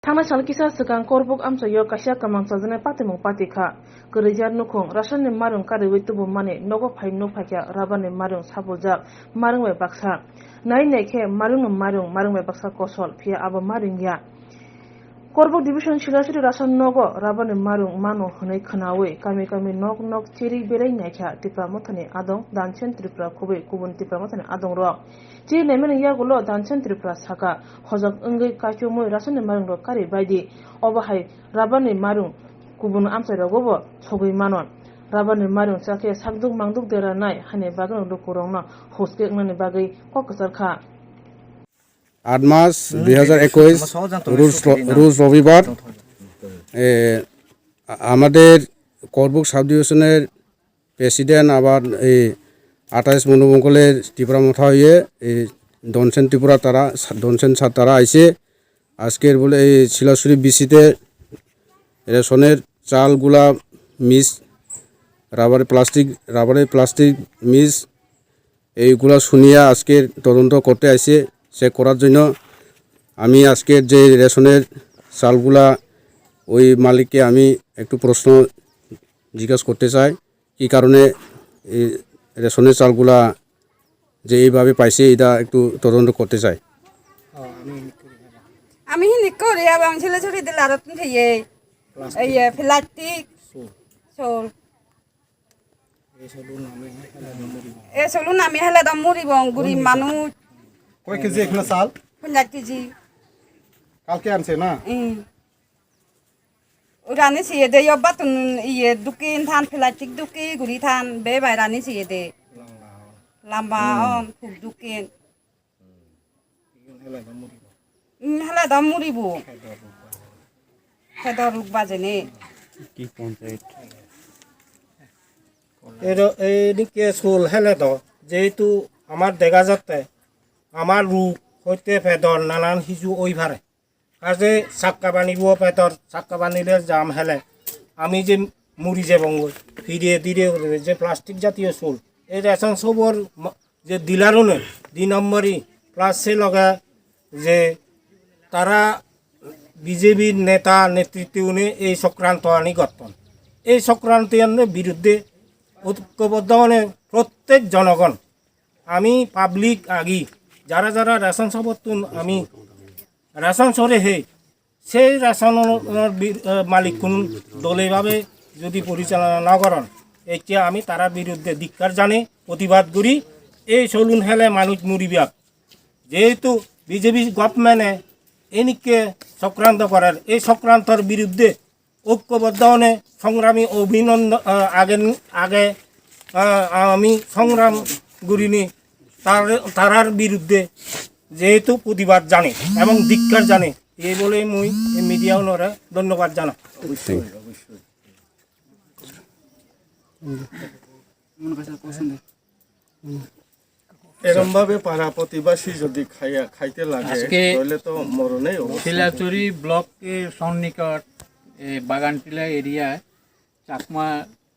Thangna chal kisa sekang korbuk amsa yo kasya kamang sajane patimung patika gerijar nukung rasan ni marung kare witubu mane nogo phai no phakya rabane marung sabujak marung we baksa nai neke marung we baksa kosol phia abo marung ya korbuk division shirashiri rasan nogo rabane marung mano hunai khanawe kami nok chiri berei naikha tipra mothani adong danchen tripra khobe kubun tipra mothani adong ro ji nemen yagulo danchen tripra saka hojak engei kachumoi rasan ni marung ro kare baidi obahai rabane marung kubun amsa rogobo sogoi manon rabane marung chake sakduk mangduk dera nai hane bagno dokurongna hoske ngani bagai kokasar kha 8 মাস 2021 রোজ রবিবার আমাদের Karbook sub ডিভিশনের president আবার এই 28 মনোমঙ্গলের ত্রিপুরা মাথা হয়ে এই দনসেন ত্রিপুরা তারা দনসেন sir তারা আইসে আজকের বলে এই শিলাশুড়ি বিসিতে রেশনের চালগুলা মিস রাবারে প্লাস্টিক মিস এইগুলা শুনিয়া আজকের তদন্ত করতে আইসে সে করার জন্য আমি আজকের যে রেশনের চালগুলা ওই মালিককে আমি একটু প্রশ্ন জিজ্ঞাসা করতে চাই কি কারণে এই রেশনের চালগুলা যে এইভাবে পাইছে এটা একটু তদন্ত করতে চাই আমি হিনি করি এবং ছেলে ছুটি দিলে আর থেকে এই প্লাস্টিক সোল এ সোলুন আমি হেলে দাম মরিব গরিব মানুষ কয় কেজি এখানে চাল 50 কেজি কালকে আনছে না রানি সিয়ে দে বাতুন ইয়ে দুকিন থান প্লাস্টিক দুকি গুড়ি থান বে বাইরানি সিয়ে দে লাম্বা অন খুব দুকিন হেলে দাম মরিব হেদর রোগ বাজেনে কি পঞ্চায়েত এইদিকে চুল হেলে তো যেহেতু আমার দেখা যাচ্ছে আমার রোগ হইতে পেটর নানান শিশু ওই ভারে কাজে চাক্কা বানিব পেটর চাক্কা বানিলে জাম হেলে আমি যে মুড়ি যাব ফিরিয়ে দিয়ে যে প্লাস্টিক জাতীয় চুল এই রেশন সবর যে ডিলারও নেই 2 নম্বরই প্লাস সে লগা যে তারা বিজেপির নেতা নেতৃত্বে এই সংক্রান্ত আনি গঠন এই সংক্রান্তের বিরুদ্ধে ঐক্যবদ্ধ প্রত্যেক জনগণ আমি পাবলিক আগি যারা রেশন সমর্থন আমি রেশন সরে হে সেই রেশনের মালিক কোন দলীয়ভাবে যদি পরিচালনা না করেন এতিয়া আমি তারা বিরুদ্ধে ধিক্কার জানি প্রতিবাদ করি এই চলুন হেলে মানুষ মরিবাক যেহেতু বিজেপি গভর্নমেন্টে এনিকে চক্রান্ত করার এই চক্রান্তর বিরুদ্ধে ঐক্যবদ্ধ সংগ্রামী অভিনন্দন আগে আমি সংগ্রাম করিনি তারার বিরুদ্ধে যেহেতু প্রতিবাদ জানে এবং ধিক্কার জানে এই বলে মুই মিডিয়া ওনারা ধন্যবাদ জানা এরমভাবে পাড়া প্রতিবাসী যদি খাইতে লাগে তাহলে তো মরণেই শিলাচুরি ব্লকের সন্নিকট বাগানটিলা এরিয়ায় চাকমা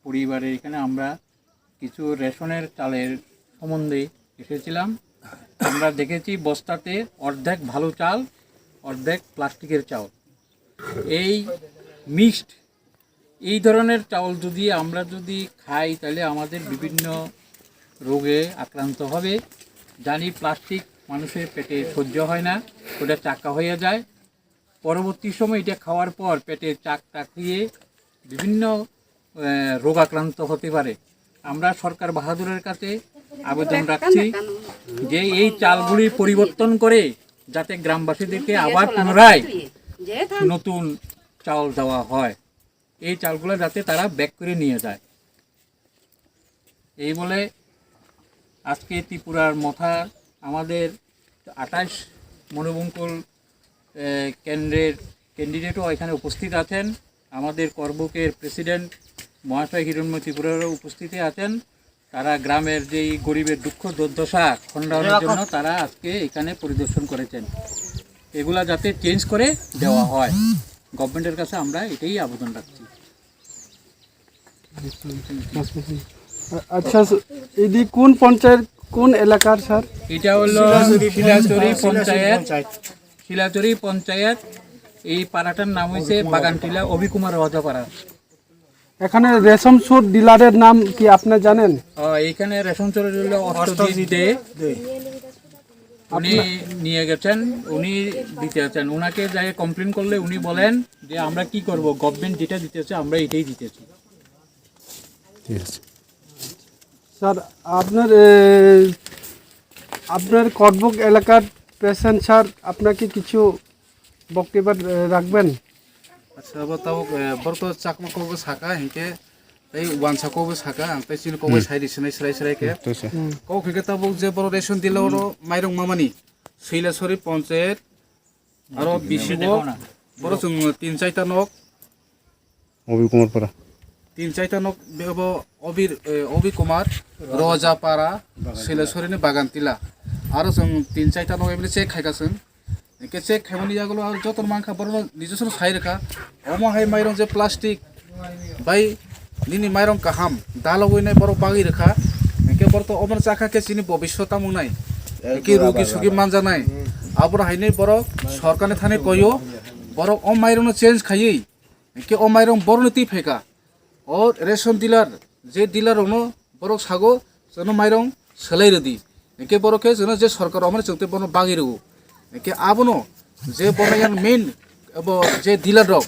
পরিবারের এখানে আমরা কিছু রেশনের চালের সম্বন্ধে এসেছিলাম আমরা দেখেছি বস্তাতে অর্ধেক ভালো চাল অর্ধেক প্লাস্টিকের চাল এই মিক্সড এই ধরনের চাউল যদি আমরা খাই তাহলে আমাদের বিভিন্ন রোগে আক্রান্ত হবে জানি প্লাস্টিক মানুষের পেটে সহ্য হয় না ওটা চাকা হয়ে যায় পরবর্তী সময় এটা খাওয়ার পর পেটে চাক টাকিয়ে বিভিন্ন রোগ আক্রান্ত হতে পারে আমরা সরকার বাহাদুরের কাছে আবেদন রাখছি যে এই চালগুলি পরিবর্তন করে যাতে গ্রামবাসীদেরকে আবার পুনরায় নতুন চাল দেওয়া হয় এই চালগুলো যাতে তারা ব্যাক করে নিয়ে যায় এই বলে আজকে ত্রিপুরার মথা আমাদের 28 মনোবঙ্কুল কেন্দ্রের ক্যান্ডিডেটও এখানে উপস্থিত আছেন আমাদের করবুকের প্রেসিডেন্ট মহাশয় হিরণ্ময় ত্রিপুরারও উপস্থিতি আছেন তারা গ্রামের যেই গরিবের দুঃখ দুর্দশা খণ্ডানোর জন্য তারা আজকে এখানে পরিদর্শন করেছেন এগুলা যাতে চেঞ্জ করে দেওয়া হয় গভর্নমেন্টের কাছে আমরা এটাই আবেদন রাখছি আচ্ছা এদি কোন পঞ্চায়েত কোন এলাকার স্যার এটা হলো শিলাচুরি পঞ্চায়েত এই পাড়াটার নাম হয়েছে বাগানটিলা অভিকুমার রজাপাড়া। এখানে রেশম সুর ডিলারের নাম কি আপনি জানেন? এইখানে রেশন চলে হলো অষ্টজিৎ দে, উনি নিয়ে গেছেন, উনি দিতে আছেন। ওনাকে যাই কমপ্লেন করলে উনি বলেন যে আমরা কি করব, গভর্নমেন্ট যেটা দিতেছে আমরা এটাই দিতেছি। ঠিক আছে স্যার আপনার করবুক এলাকার প্রেসিডেন্ট স্যার আপনাকে কিছু বক্তব্য রাখবেন? আচ্ছা তাও বর্ত চাকমা কবে সাকা হিংকে এই ওয়ান সাকবে সাকা আং তাই চিন কবে সাইদি সিনাই সরাই সরাইকে কও ফিকে তাবো যে বড় রেশন দিলে ওর মাইরং মামানি শৈলেশ্বরী পঞ্চায়েত আর বিশিব বড় जों 3-4টা নক অভিকুমার পাড়া 3-4টা নক অবি কুমার রজাপাড়া শৈলেশ্বরীনি বাগানটিলা আর जों 3-4টা নক এমনি চেক খাইগাছों একে চেক খাইমানি জাগলো আর যতন মাংখা বড় নিজস্ব সাই রেখা অমহাই মাইরং যে প্লাস্টিক বাই নিনি মাইরং কাহাম দালগইনাই বড় বাগি রেখা একে বড় তো অমন চাখা কে চিনি ভবিষ্যতা মুনাই একে রোগী সুগী মানজানাই আবর হাইনি বড় সরকারে থানে কইও বড় অ মাইরং চেঞ্জ খাইই একে অ মাইরং বড় নীতি ফেকা ও রেশন ডিলার যে ডিলার হনো বড় সাগো যেন মাইরং সোলাই রেদি একে বড়কে যেন যে সরকার অমন চলতে বড় বাগি রেগো একে আবনো যে বড় মেইন যে ডিলার রক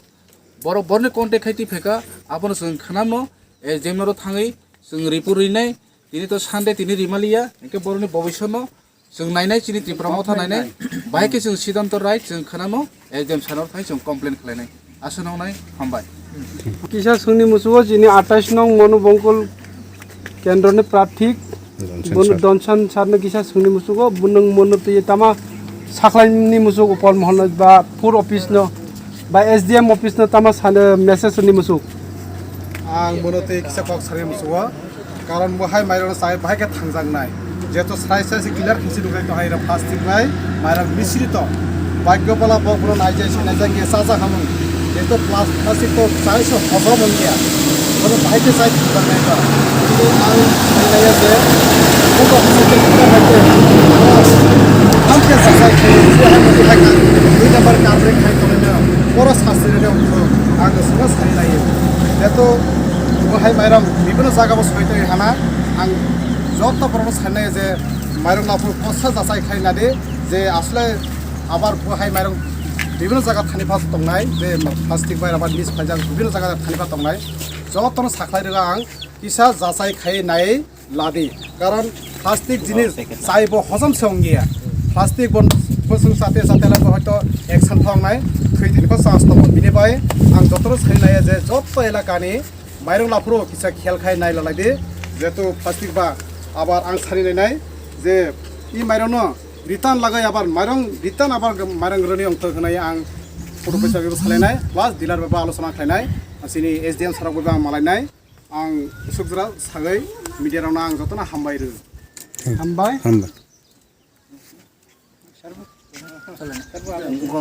বড় বড় কন্টেক্ট খাইতি ফেকা আবনো जों खानामनो ए जेमरो थाङै जों रिपुर रिनाय तिनि तो सानदे तिनि रिमालिया एके बरनि भबिष्यनो जों नायनाय चिनि त्रिपुरा मथा नायनाय बायके जों सिद्धांत राइट जों खानामनो एजेम सानर थाङै जों कमप्लेन खालायनाय आसनाव नाय हामबाय किसा सुनि मुसुगो जिनि 28 नং मनोबंकुल केन्द्रनि प्रार्थी दनसन सारनो किसा सुनि मुसुगो बुनों मनोति तामा साखलाइनि मुसुगो पल महल बा फुर अफिस नो बा एसडीएम अफिस नो तामा सानो मेसेज नि मुसुग आं मनोते किसा कक सारे मुसुगो कारण बहाय माइरं साइ बहाय के थांजांनाय जेतो साइ साइ क्लियर खिसि दुगाय तो हाइरा प्लास्टिक बाय माइरं मिश्रित भाग्यबला बकरो नाइजे सिनाय के साजा खामु जेतो प्लास्टिक तो साइसो हजम मोनगिया बनो बहाय के साइ थांजांनाय तो दिनै आं साइनाया जे बको हसते खाइते आं के साइ खाइ बहाय मति हाका दुइ नम्बर काब्रे खाइ तोनो बरो सासरे दं आं गोसोआ साइनायो जेतो बहाय माइरं बिभिन्न जायगायाव सहायते हाना आं जत बरनो साननाय जे माइरं लाफोर पसा जासाय खाइनादे जे आसले आबार बहाय माइरं बिभिन्न जायगा थानिफा दंनाय जे प्लास्टिक बाय आबार मिस फाइजा बिभिन्न जायगा थानिफा दंनाय जतनो साखलाय रेगा आं किसा जासाय खाइनाय लादि कारण प्लास्टिक जिनिस जायबो हजम संगिया प्लास्टिक बन बसुं साथे साथेला हयतो एक्सन थांनाय थैथेनखौ चान्स दङ बिनिफ्राय आं जतनो साइनाय जे जत एलाकानि माइरं लाफोरो किसा खेल खाय नाय लालायदे जेतु प्लास्टिक बा आबार आं सारिनाय जे इ माइरंनो रिटार्न लागाय आबार माइरं रिटार्न आबार माइरं रनि अंत होनाय आं फटो पैसा बेबो सालायनाय प्लास डिलार बा आलोचना खालायनाय आसिनि एसडीएम सारावबो आं मालायनाय आं सुगजरा सागै मिडियारावनो आं जतना हामबाय हामबाय